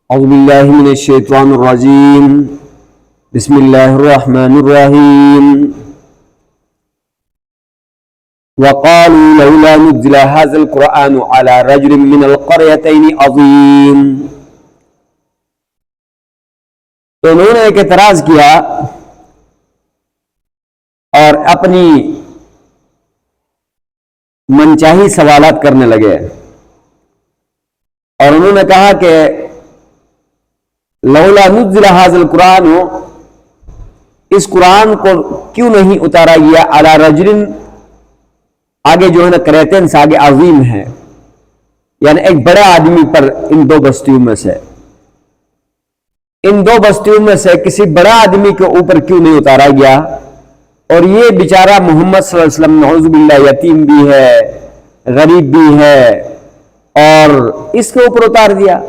اعوذ باللہ من الشیطان الرجیم بسم اللہ الرحمن الرحیم وقالوا لولا نزل هذا القرآن على رجل من القريتين عظیم، تو انہوں نے ایک اعتراض کیا اور اپنی منچاہی سوالات کرنے لگے، اور انہوں نے کہا کہ لولا نزل هذا القرآن، اس قرآن کو کیوں نہیں اتارا گیا علی رجل، آگے جو ہے نا قریتین سے آگے عظیم ہے، یعنی ایک بڑا آدمی پر، ان دو بستیوں میں سے، ان دو بستیوں میں سے کسی بڑا آدمی کے اوپر کیوں نہیں اتارا گیا؟ اور یہ بیچارہ محمد صلی اللہ علیہ وسلم نعوذ باللہ یتیم بھی ہے، غریب بھی ہے، اور اس کے اوپر اتار دیا۔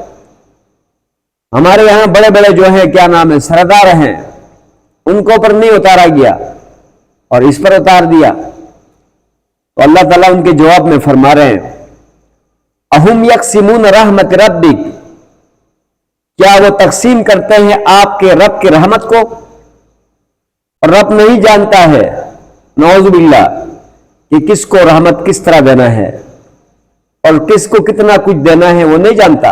ہمارے یہاں بڑے بڑے جو ہیں کیا نام ہے سردار ہیں، ان کے اوپر نہیں اتارا گیا اور اس پر اتار دیا۔ تو اللہ تعالیٰ ان کے جواب میں فرما رہے ہیں اہم یقسمون رحمت ربک، کیا وہ تقسیم کرتے ہیں آپ کے رب کی رحمت کو؟ اور رب نہیں جانتا ہے نعوذ باللہ کہ کس کو رحمت کس طرح دینا ہے اور کس کو کتنا کچھ دینا ہے، وہ نہیں جانتا،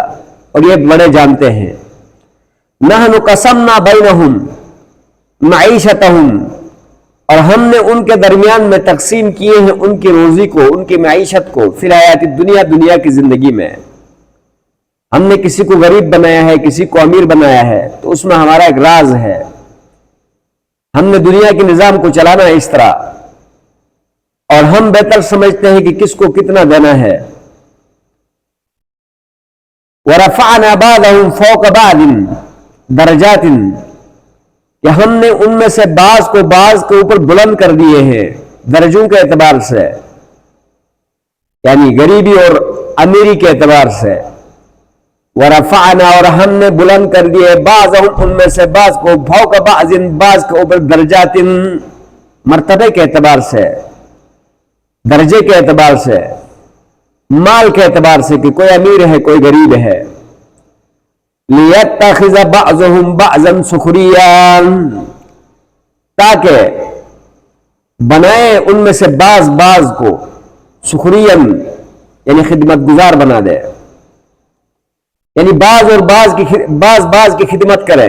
اور یہ بڑے جانتے ہیں۔ نحن قسمنا بینہم معیشتہم، اور ہم نے ان کے درمیان میں تقسیم کیے ہیں ان کی روزی کو، ان کی معیشت کو، فی الحیات الدنیا، دنیا کی زندگی میں۔ ہم نے کسی کو غریب بنایا ہے، کسی کو امیر بنایا ہے، تو اس میں ہمارا ایک راز ہے، ہم نے دنیا کے نظام کو چلانا ہے اس طرح، اور ہم بہتر سمجھتے ہیں کہ کس کو کتنا دینا ہے۔ وَرَفَعْنَا بَعْضَهُمْ فَوْقَ بَعْضٍ درجات، کہ ہم نے ان میں سے بعض کو بعض کے اوپر بلند کر دیے ہیں درجوں کے اعتبار سے، یعنی غریبی اور امیری کے اعتبار سے۔ وَرَفَعْنَا، اور ہم نے بلند کر دیے بعضهم، ان میں سے بعض کو، فوق بعض، بعض کے اوپر، درجات، مرتبے کے اعتبار سے، درجے کے اعتبار سے، مال کے اعتبار سے، کہ کوئی امیر ہے کوئی غریب ہے۔ لِيَتَّخِذَ بَعْضُهُمْ بَعْضًا سُخْرِيًّا، تاکہ بنائے ان میں سے بعض بعض کو سخریًا، یعنی خدمت گزار بنا دے، یعنی بعض اور بعض کی خدمت کریں۔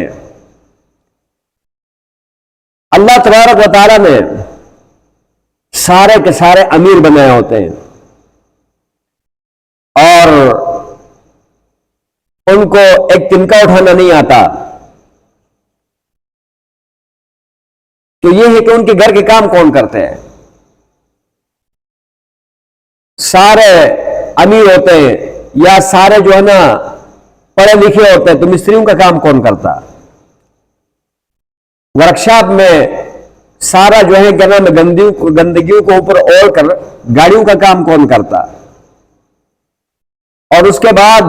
اللہ تبارک و تعالیٰ نے سارے کے سارے امیر بنائے ہوتے ہیں، اور ان کو ایک تنکا اٹھانا نہیں آتا، تو یہ ہے کہ ان کے گھر کے کام کون کرتے ہیں؟ سارے امیر ہوتے ہیں یا سارے جو ہے نا پڑھے لکھے ہوتے ہیں، تو مستریوں کا کام کون کرتا؟ ورکشاپ میں سارا جو ہے کیا نام ہے گندگیوں کو اوپر اوڑھ کر گاڑیوں کا کام کون کرتا؟ اور اس کے بعد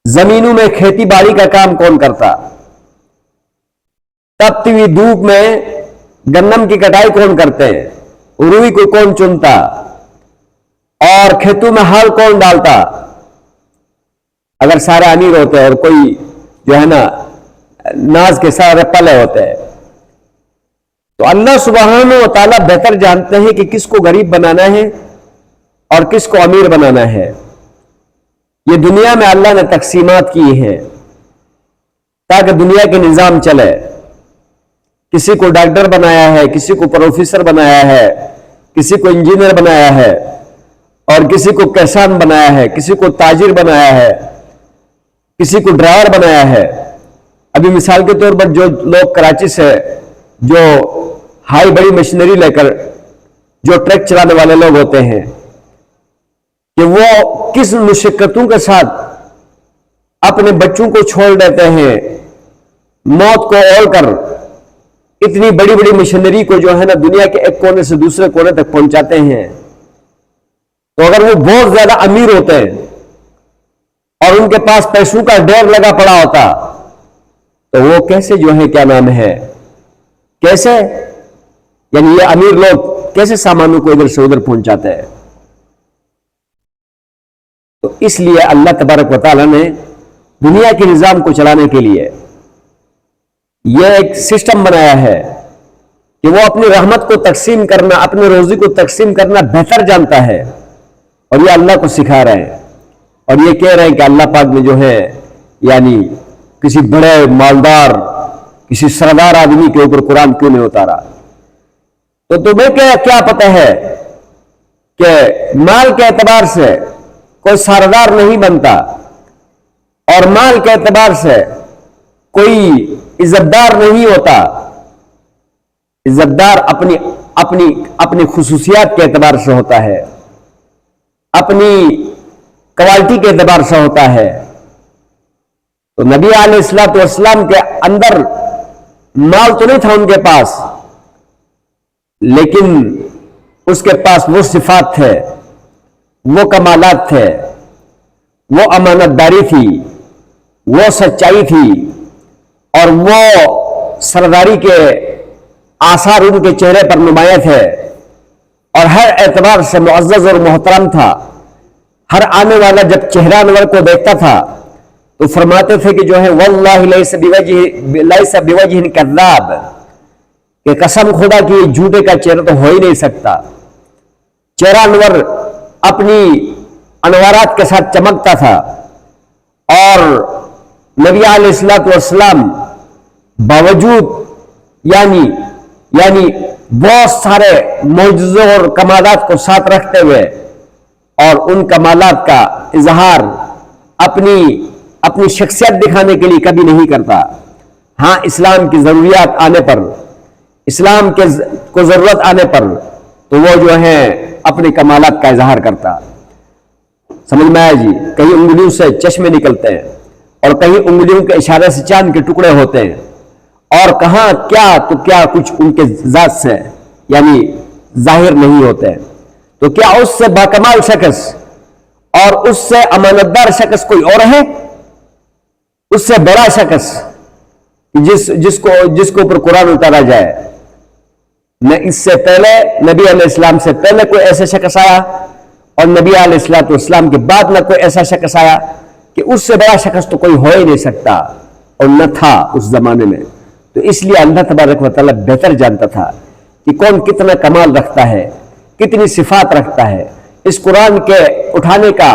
زمینوں میں کھیتی باڑی کا کام کون کرتا؟ تپتی ہوئی دھوپ میں گندم کی کٹائی کون کرتے ہیں؟ روئی کو کون چنتا؟ اور کھیتوں میں ہل کون ڈالتا؟ اگر سارے امیر ہوتے ہیں اور کوئی جو ہے نا ناز کے سارے پلے ہوتے ہیں، تو اللہ سبحانہ و تعالیٰ بہتر جانتے ہیں کہ کس کو غریب بنانا ہے اور کس کو امیر بنانا ہے۔ یہ دنیا میں اللہ نے تقسیمات کی ہیں تاکہ دنیا کے نظام چلے۔ کسی کو ڈاکٹر بنایا ہے، کسی کو پروفیسر بنایا ہے، کسی کو انجینئر بنایا ہے، اور کسی کو کسان بنایا ہے، کسی کو تاجر بنایا ہے، کسی کو ڈرائیور بنایا ہے۔ ابھی مثال کے طور پر جو لوگ کراچی سے جو ہائی بڑی مشینری لے کر جو ٹرک چلانے والے لوگ ہوتے ہیں، کہ وہ کس مشقتوں کے ساتھ اپنے بچوں کو چھوڑ دیتے ہیں، موت کو اوڑھ کر اتنی بڑی بڑی مشینری کو جو ہے نا دنیا کے ایک کونے سے دوسرے کونے تک پہنچاتے ہیں۔ تو اگر وہ بہت زیادہ امیر ہوتے ہیں اور ان کے پاس پیسوں کا ڈھیر لگا پڑا ہوتا، تو وہ کیسے جو ہے کیا نام ہے، کیسے یعنی یہ امیر لوگ کیسے سامانوں کو ادھر سے ادھر پہنچاتے ہیں؟ تو اس لیے اللہ تبارک و تعالیٰ نے دنیا کے نظام کو چلانے کے لیے یہ ایک سسٹم بنایا ہے کہ وہ اپنی رحمت کو تقسیم کرنا، اپنی روزی کو تقسیم کرنا بہتر جانتا ہے، اور یہ اللہ کو سکھا رہے ہیں، اور یہ کہہ رہے ہیں کہ اللہ پاک نے جو ہے یعنی کسی بڑے مالدار، کسی سردار آدمی کے اوپر قرآن کیوں نہیں اتارا؟ تو تمہیں کیا پتہ ہے کہ مال کے اعتبار سے کوئی سردار نہیں بنتا، اور مال کے اعتبار سے کوئی عزتدار نہیں ہوتا۔ عزتدار اپنی خصوصیات کے اعتبار سے ہوتا ہے، اپنی کوالٹی کے اعتبار سے ہوتا ہے۔ تو نبی علیہ السلام کے اندر مال تو نہیں تھا ان کے پاس، لیکن اس کے پاس وہ صفات تھے، وہ کمالات تھے، وہ امانت داری تھی، وہ سچائی تھی، اور وہ سرداری کے آثار ان کے چہرے پر نمایاں تھے، اور ہر اعتبار سے معزز اور محترم تھا۔ ہر آنے والا جب چہرہ انور کو دیکھتا تھا تو فرماتے تھے کہ جو ہے واللہ لیس بوجہ کذاب، کہ قسم خدا کی جھوٹے کا چہرہ تو ہو ہی نہیں سکتا۔ چہرہ انور اپنی انوارات کے ساتھ چمکتا تھا، اور نبی علیہ السلام باوجود یعنی بہت سارے معجزوں اور کمالات کو ساتھ رکھتے ہوئے اور ان کمالات کا اظہار اپنی شخصیت دکھانے کے لیے کبھی نہیں کرتا۔ ہاں، اسلام کی ضروریات آنے پر، اسلام کو ضرورت آنے پر تو وہ جو ہے اپنے کمالات کا اظہار کرتا۔ سمجھ میں آیا جی؟ کہیں انگلیوں سے چشمے نکلتے ہیں، اور کہیں انگلیوں کے اشارے سے چاند کے ٹکڑے ہوتے ہیں، اور کہاں کیا کچھ ان کے ذات سے یعنی ظاہر نہیں ہوتے ہیں۔ تو کیا اس سے باکمال شخص اور اس سے امانتدار شخص کوئی اور ہے؟ اس سے بڑا شخص جس کو اوپر قرآن اتارا جائے؟ نہ اس سے پہلے نبی علیہ السلام سے پہلے کوئی ایسا شخص آیا، اور نبی علیہ السلام کے بعد نہ کوئی ایسا شخص آیا، کہ اس سے بڑا شخص تو کوئی ہو ہی نہیں سکتا، اور نہ تھا اس زمانے میں۔ تو اس لیے اللہ تبارک و تعالیٰ بہتر جانتا تھا کہ کون کتنا کمال رکھتا ہے، کتنی صفات رکھتا ہے۔ اس قرآن کے اٹھانے کا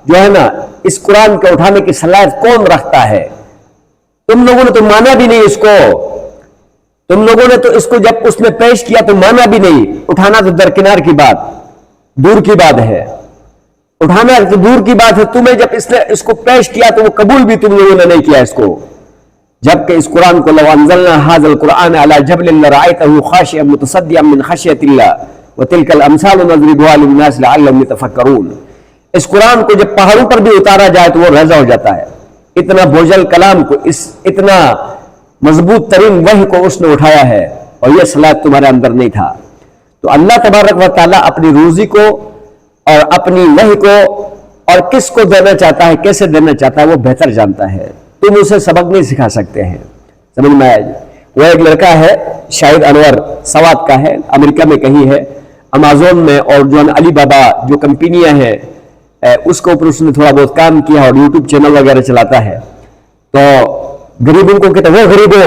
جو ہے نا، اس قرآن کے اٹھانے کی صلاحیت کون رکھتا ہے؟ تم لوگوں نے تو مانا بھی نہیں اس کو، تم لوگوں نے تو اس کو جب اس نے پیش کیا تو مانا بھی نہیں۔ اٹھانا تو درکنار کی بات، دور کی بات ہے، اٹھانا تو دور کی بات ہے۔ تمہیں جب اس نے اس کو پیش کیا تو وہ قبول بھی تم لوگوں نے نہیں کیا اس کو، جبکہ اس قرآن کو لو انزلنا ھذا القرآن علی جبل لرأیتہ خاشعا متصدعا من خشیۃ اللہ وتلک الامثال نضربها للناس لعلهم يتفکرون۔ اس قرآن کو جب پہاڑوں پر بھی اتارا جائے تو وہ رضا ہو جاتا ہے۔ اتنا بوجھل کلام کو، اتنا مضبوط ترین وحی کو اس نے اٹھایا ہے، اور یہ صلاحیت تمہارے اندر نہیں تھا۔ تو اللہ تبارک و تعالیٰ اپنی روزی کو اور اپنی وحی کو اور کس کو دینا چاہتا ہے، کیسے دینا چاہتا ہے، وہ بہتر جانتا ہے۔ تم اسے سبق نہیں سکھا سکتے ہیں۔ سمجھ میں آیا جی؟ وہ ایک لڑکا ہے شاہد انور، سوات کا ہے، امریکہ میں کہیں ہے، امازون میں، اور جو علی بابا جو کمپنیاں ہیں اس کے اوپر اس نے تھوڑا بہت کام کیا، اور یوٹیوب چینل وغیرہ چلاتا ہے۔ تو غریبوں کو کہتا ہے وہ غریبوں،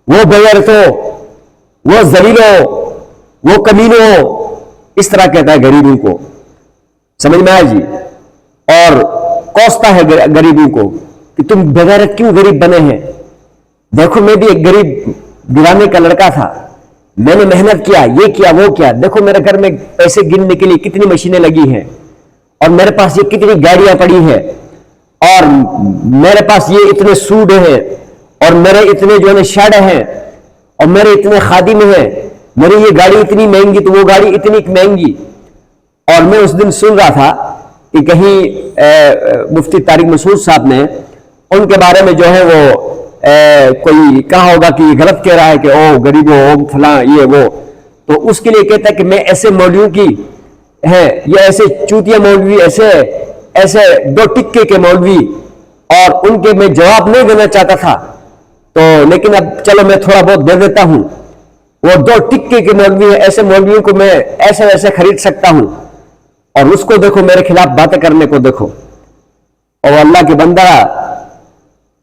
وہ بغیرتوں، وہ ذلیلوں، وہ کمینوں، اس طرح کہتا ہے غریبوں کو۔ سمجھ میں آیا جی؟ اور کوستا ہے غریبوں کو کہ تم بغیرت کیوں غریب بنے ہیں؟ دیکھو میں بھی ایک غریب گرانے کا لڑکا تھا، میں نے محنت کیا، یہ کیا وہ کیا، دیکھو میرے گھر میں پیسے گننے کے لیے کتنی مشینیں لگی ہیں، اور میرے پاس یہ کتنی گاڑیاں پڑی ہیں، اور میرے پاس یہ اتنے سوٹ ہیں، اور میرے اتنے جو ہے شرٹ ہیں، اور میرے اتنے خادم ہیں، میری یہ گاڑی اتنی مہنگی تو وہ گاڑی اتنی مہنگی۔ اور میں اس دن سن رہا تھا کہ کہیں مفتی طارق مسعود صاحب نے ان کے بارے میں جو ہے وہ کوئی کہا ہوگا کہ یہ غلط کہہ رہا ہے کہ او غریبوں، او فلاں، یہ وہ، تو اس کے لیے کہتا ہے کہ میں ایسے مولویوں کی ہے، یہ ایسے چوتیا مولوی، ایسے دو ٹکے کے مولوی، اور ان کے میں جواب نہیں دینا چاہتا تھا، تو لیکن اب چلو میں تھوڑا بہت دے دیتا ہوں۔ وہ دو ٹکے کے مولوی ہیں، ایسے مولویوں کو میں ایسے ویسے خرید سکتا ہوں، اور اس کو دیکھو میرے خلاف باتیں کرنے کو دیکھو۔ اور اللہ کے بندہ